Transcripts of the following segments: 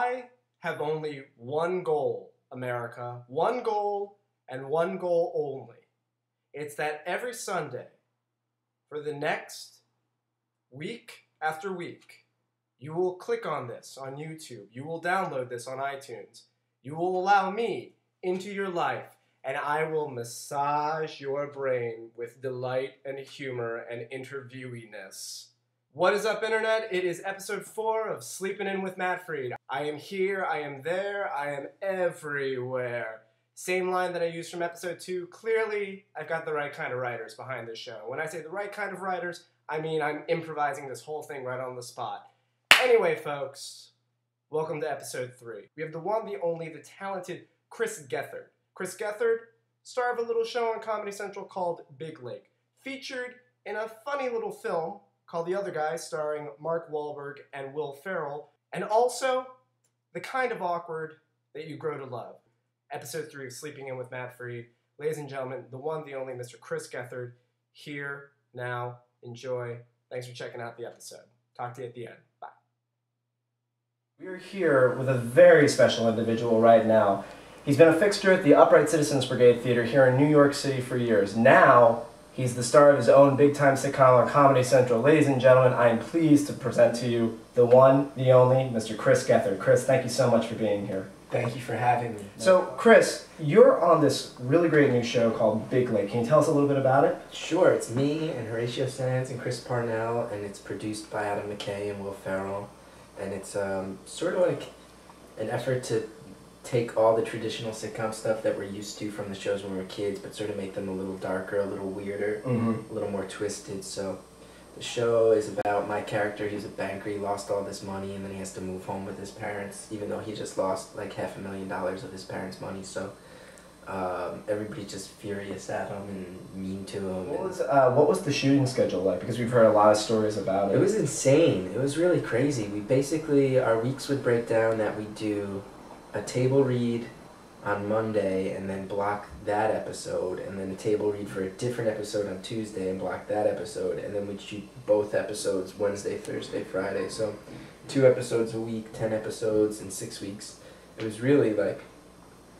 I have only one goal, America. One goal and one goal only. It's that every Sunday, for the next week after week, you will click on this on YouTube. You will download this on iTunes. You will allow me into your life, and I will massage your brain with delight and humor and interviewiness. What is up, Internet? It is episode 4 of Sleeping In with Matt Freed. I am here, I am there, I am everywhere. Same line that I used from episode 2. Clearly, I've got the right kind of writers behind this show. When I say the right kind of writers, I mean I'm improvising this whole thing right on the spot. Anyway, folks, welcome to episode 3. We have the one, the only, the talented Chris Gethard. Chris Gethard, star of a little show on Comedy Central called Big Lake. Featured in a funny little film called The Other Guy, starring Mark Wahlberg and Will Ferrell, and also the kind of awkward that you grow to love. Episode 3 of Sleeping In with Matt Freed. Ladies and gentlemen, the one, the only, Mr. Chris Gethard, here, now, enjoy. Thanks for checking out the episode. Talk to you at the end. Bye. We are here with a very special individual right now. He's been a fixture at the Upright Citizens Brigade Theater here in New York City for years. Now, he's the star of his own big-time sitcom on Comedy Central. Ladies and gentlemen, I am pleased to present to you the one, the only, Mr. Chris Gethard. Chris, thank you so much for being here. Thank you for having me. So, Chris, you're on this really great new show called Big Lake. Can you tell us a little bit about it? Sure, it's me and Horatio Sands and Chris Parnell, and it's produced by Adam McKay and Will Ferrell. And it's sort of like an effort to take all the traditional sitcom stuff that we're used to from the shows when we were kids, but sort of make them a little darker, a little weirder, a little more twisted. So the show is about my character. He's a banker. He lost all this money, and then he has to move home with his parents, even though he just lost like $500,000 of his parents' money. So everybody's just furious at him and mean to him. What was the shooting schedule like? Because we've heard a lot of stories about it. It was insane. It was really crazy. We basically, our weeks would break down that we do a table read on Monday and then block that episode, and then a table read for a different episode on Tuesday and block that episode, and then we'd shoot both episodes Wednesday, Thursday, Friday. So 2 episodes a week, 10 episodes in 6 weeks. It was really like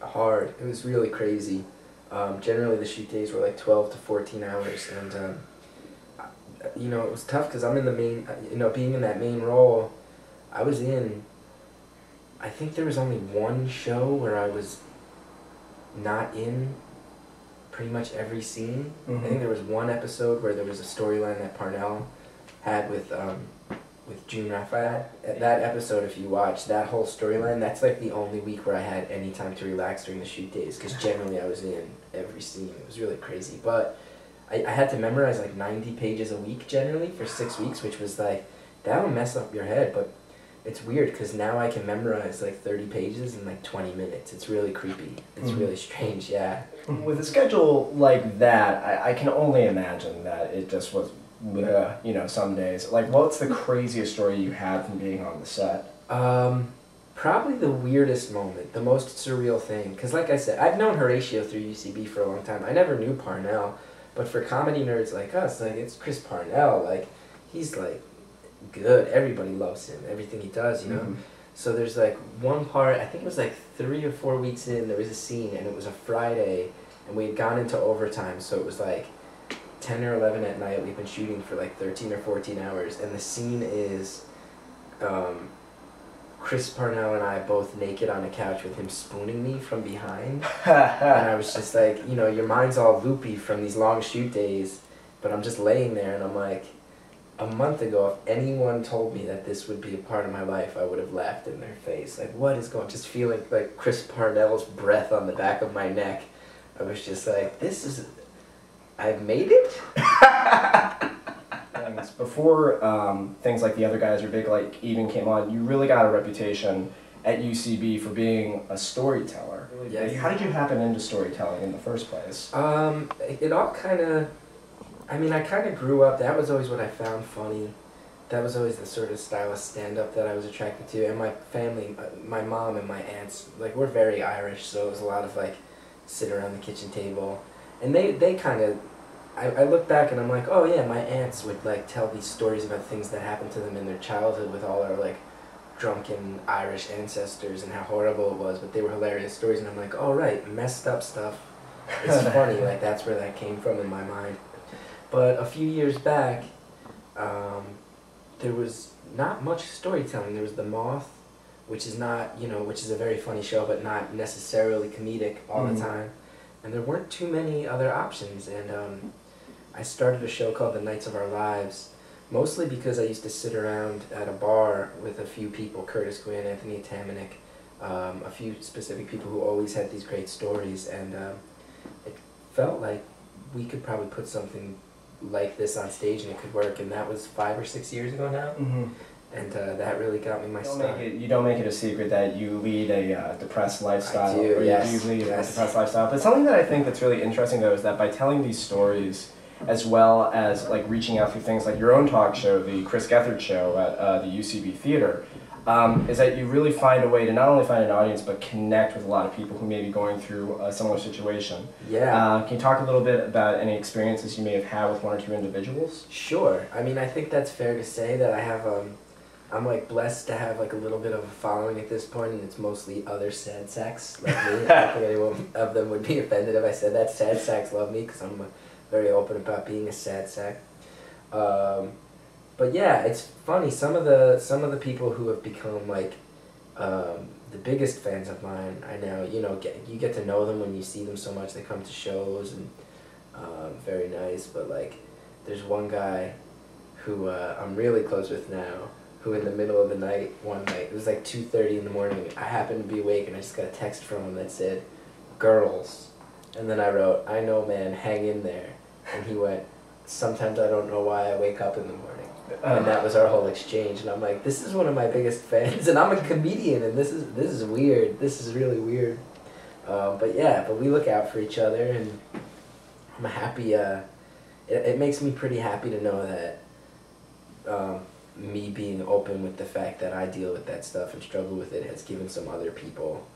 hard. It was really crazy. Generally the shoot days were like 12 to 14 hours, and you know, it was tough because I'm in the main, you know, being in that main role. I think there was only one show where I was not in pretty much every scene. I think there was one episode where there was a storyline that Parnell had with June Raphael. That episode, if you watch that whole storyline, that's like the only week where I had any time to relax during the shoot days, because generally I was in every scene. It was really crazy. But I had to memorize like 90 pages a week generally for 6 weeks, which was like, that'll mess up your head. But it's weird because now I can memorize like 30 pages in like 20 minutes. It's really creepy. It's really strange, yeah. With a schedule like that, I can only imagine that it just was, you know, some days. Like, what's the craziest story you had from being on the set? Probably the weirdest moment, the most surreal thing. Because like I said, I've known Horatio through UCB for a long time. I never knew Parnell. But for comedy nerds like us, like, it's Chris Parnell. Like, he's like good. Everybody loves him. Everything he does, you know. So there's like one part, I think it was like 3 or 4 weeks in, there was a scene, and it was a Friday, and we had gone into overtime, so it was like 10 or 11 at night. We've been shooting for like 13 or 14 hours, and the scene is Chris Parnell and I both naked on a couch with him spooning me from behind. And I was just like, you know, your mind's all loopy from these long shoot days, but I'm just laying there, and I'm like, a month ago, if anyone told me that this would be a part of my life, I would have laughed in their face. Like, what is going on? Just feeling like Chris Parnell's breath on the back of my neck. I was just like, this is, I've made it? Before things like The Other Guys or Big Lake even came on, you really got a reputation at UCB for being a storyteller. Yes. How did you happen into storytelling in the first place? It all kind of, I mean, I kind of grew up, that was always what I found funny. That was always the sort of style of stand-up that I was attracted to. And my family, my mom and my aunts, like, we're very Irish, so it was a lot of, like, sit around the kitchen table. And they kind of, I look back and I'm like, oh yeah, my aunts would, like, tell these stories about things that happened to them in their childhood with all our, like, drunken Irish ancestors and how horrible it was, but they were hilarious stories, and I'm like, oh right, messed up stuff is funny, like that's where that came from in my mind. But a few years back, there was not much storytelling. There was The Moth, which is not, which is a very funny show, but not necessarily comedic all the time. And there weren't too many other options, and I started a show called The Nights of Our Lives, mostly because I used to sit around at a bar with a few people, Curtis Gwynn, Anthony Tamanik, a few specific people who always had these great stories, and it felt like we could probably put something like this on stage and it could work, and that was 5 or 6 years ago now. And that really got me my start. You don't make it a secret that you lead a depressed lifestyle. I do, yes. You lead a depressed lifestyle. But something that I think that's really interesting, though, is that by telling these stories, as well as like reaching out through things like your own talk show, the Chris Gethard show at the UCB Theater, is that you really find a way to not only find an audience, but connect with a lot of people who may be going through a similar situation. Yeah. Can you talk a little bit about any experiences you may have had with one or two individuals? Sure. I mean, I think that's fair to say that I have, I'm like blessed to have like a little bit of a following at this point, and it's mostly other sad sacks like me. I don't think anyone of them would be offended if I said that. Sad sacks love me because I'm very open about being a sad sack. But yeah, it's funny. Some of the people who have become like the biggest fans of mine, I know, you get to know them when you see them so much. They come to shows and very nice. But like, there's one guy who I'm really close with now, who in the middle of the night, one night, it was like 2:30 in the morning, I happened to be awake and I just got a text from him that said, "Girls." And then I wrote, "I know, man, hang in there." And he went, "Sometimes I don't know why I wake up in the morning." And that was our whole exchange. And I'm like, this is one of my biggest fans, and I'm a comedian, and this is weird. This is really weird. But yeah, but we look out for each other, and I'm happy. It makes me pretty happy to know that me being open with the fact that I deal with that stuff and struggle with it has given some other people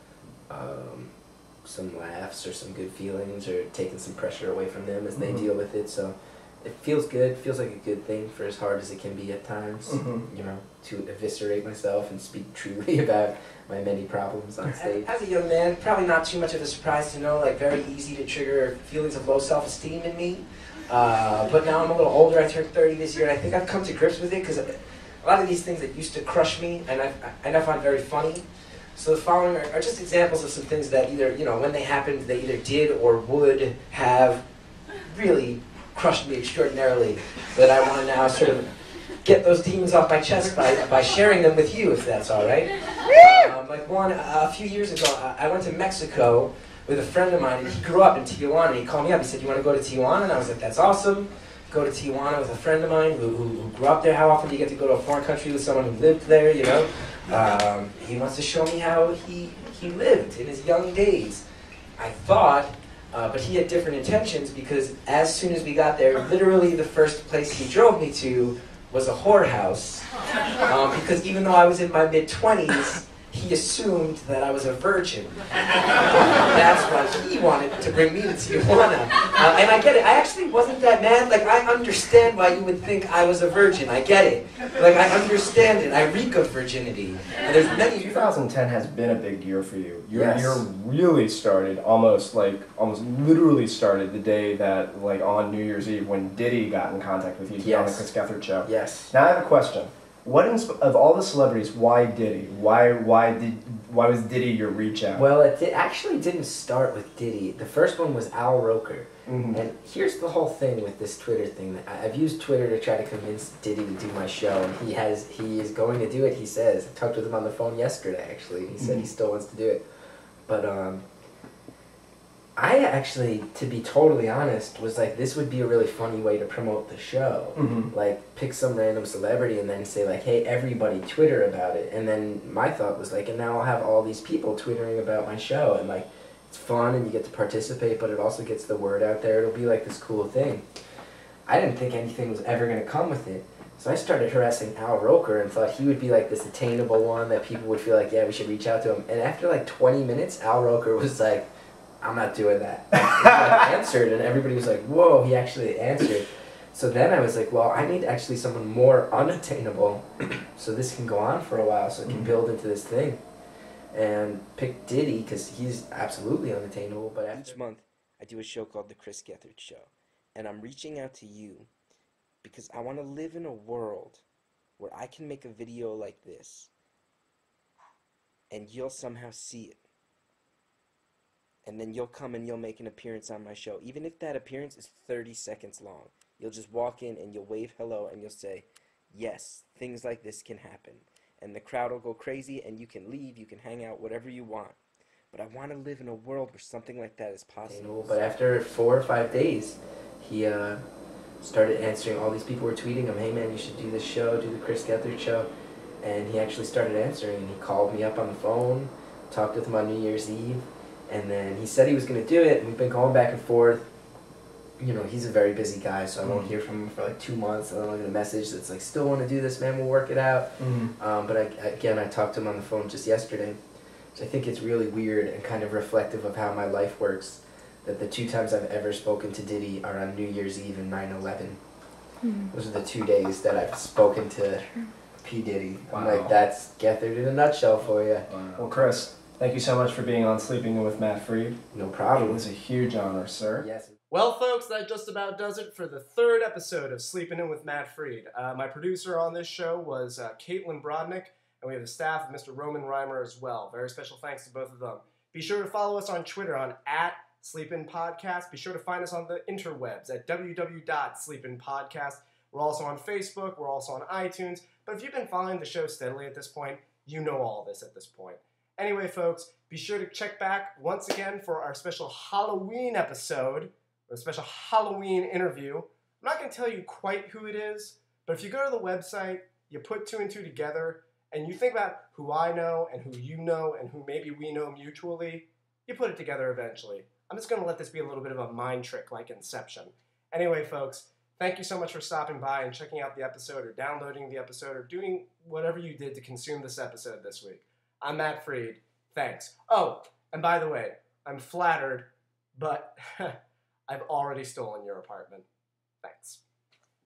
some laughs or some good feelings, or taken some pressure away from them as they deal with it. So it feels good. It feels like a good thing, for as hard as it can be at times, to eviscerate myself and speak truly about my many problems on stage. As a young man, probably not too much of a surprise to know, like, very easy to trigger feelings of low self-esteem in me. But now I'm a little older. I turned 30 this year, and I think I've come to grips with it, because a lot of these things that used to crush me, and I find very funny. So the following are just examples of some things that either, when they happened, they either did or would have really crushed me extraordinarily, that I want to now sort of get those demons off my chest by sharing them with you, if that's all right. Like one, a few years ago, I went to Mexico with a friend of mine, and he grew up in Tijuana, and he called me up, he said, "You want to go to Tijuana?" And I was like, "That's awesome." Go to Tijuana with a friend of mine who grew up there. How often do you get to go to a foreign country with someone who lived there, He wants to show me how he lived in his young days. I thought, but he had different intentions, because as soon as we got there, literally the first place he drove me to was a whorehouse. Because even though I was in my mid-20s, he assumed that I was a virgin. That's why he wanted to bring me to Tijuana. And I get it. I actually wasn't that mad. Like, I understand why you would think I was a virgin. I get it. Like, I understand it. I reek of virginity. And there's many... 2010 has been a big year for you. Your Yes. year really started, almost literally started the day that, like, on New Year's Eve, when Diddy got in contact with you to be on the Chris Gethard show. Yes. Now I have a question. Of all the celebrities, why Diddy? Why was Diddy your reach out? Well, it actually didn't start with Diddy. The first one was Al Roker. And here's the whole thing with this Twitter thing. I've used Twitter to try to convince Diddy to do my show, and he is going to do it, he says. I talked with him on the phone yesterday, actually. He said he still wants to do it. But I actually, to be totally honest, was like, this would be a really funny way to promote the show. Like, pick some random celebrity and then say, like, hey, everybody Twitter about it. And then my thought was like, and now I'll have all these people twittering about my show, and like, it's fun and you get to participate, but it also gets the word out there. It'll be like this cool thing. I didn't think anything was ever going to come with it. So I started harassing Al Roker and thought he would be like this attainable one that people would feel like, yeah, we should reach out to him. And after like 20 minutes, Al Roker was like, "I'm not doing that." He like answered, and everybody was like, "Whoa, he actually answered." So then I was like, well, I need actually someone more unattainable so this can go on for a while, so it can build into this thing. And pick Diddy because he's absolutely unattainable. But each month I do a show called The Chris Gethard Show. And I'm reaching out to you because I want to live in a world where I can make a video like this and you'll somehow see it. And then you'll come and you'll make an appearance on my show. Even if that appearance is 30 seconds long. You'll just walk in and you'll wave hello and you'll say, yes, things like this can happen. And the crowd will go crazy and you can leave, you can hang out, whatever you want. But I want to live in a world where something like that is possible. But after 4 or 5 days, he started answering. All these people were tweeting him, hey man, you should do this show, do the Chris Gethard Show. And he actually started answering, and he called me up on the phone, talked with him on New Year's Eve, and then he said he was going to do it, and we've been going back and forth. You know, he's a very busy guy, so I won't hear from him for like 2 months, and then I'll get a message that's like, still want to do this, man, we'll work it out. But I talked to him on the phone just yesterday, so I think it's really weird and kind of reflective of how my life works, that the 2 times I've ever spoken to Diddy are on New Year's Eve and 9/11. Those are the 2 days that I've spoken to P. Diddy. I'm like, that's Gethard in a nutshell for you. Well, Chris, thank you so much for being on Sleeping with Matt Freed. No problem. It was a huge honor, sir. Yes. Well, folks, that just about does it for the 3rd episode of Sleeping In with Matt Freed. My producer on this show was Caitlin Brodnick, and we have the staff of Mr. Roman Reimer as well. Very special thanks to both of them. Be sure to follow us on Twitter on @SleepInPodcast. Be sure to find us on the interwebs at www.sleepinpodcast. We're also on Facebook. We're also on iTunes. But if you've been following the show steadily at this point, you know all this at this point. Anyway, folks, be sure to check back once again for our special Halloween episode, or a special Halloween interview. I'm not going to tell you quite who it is, but if you go to the website, you put 2 and 2 together, and you think about who I know and who you know and who maybe we know mutually, you put it together eventually. I'm just going to let this be a little bit of a mind trick like Inception. Anyway, folks, thank you so much for stopping by and checking out the episode or downloading the episode or doing whatever you did to consume this episode this week. I'm Matt Freed. Thanks. Oh, and by the way, I'm flattered, but I've already stolen your apartment. Thanks.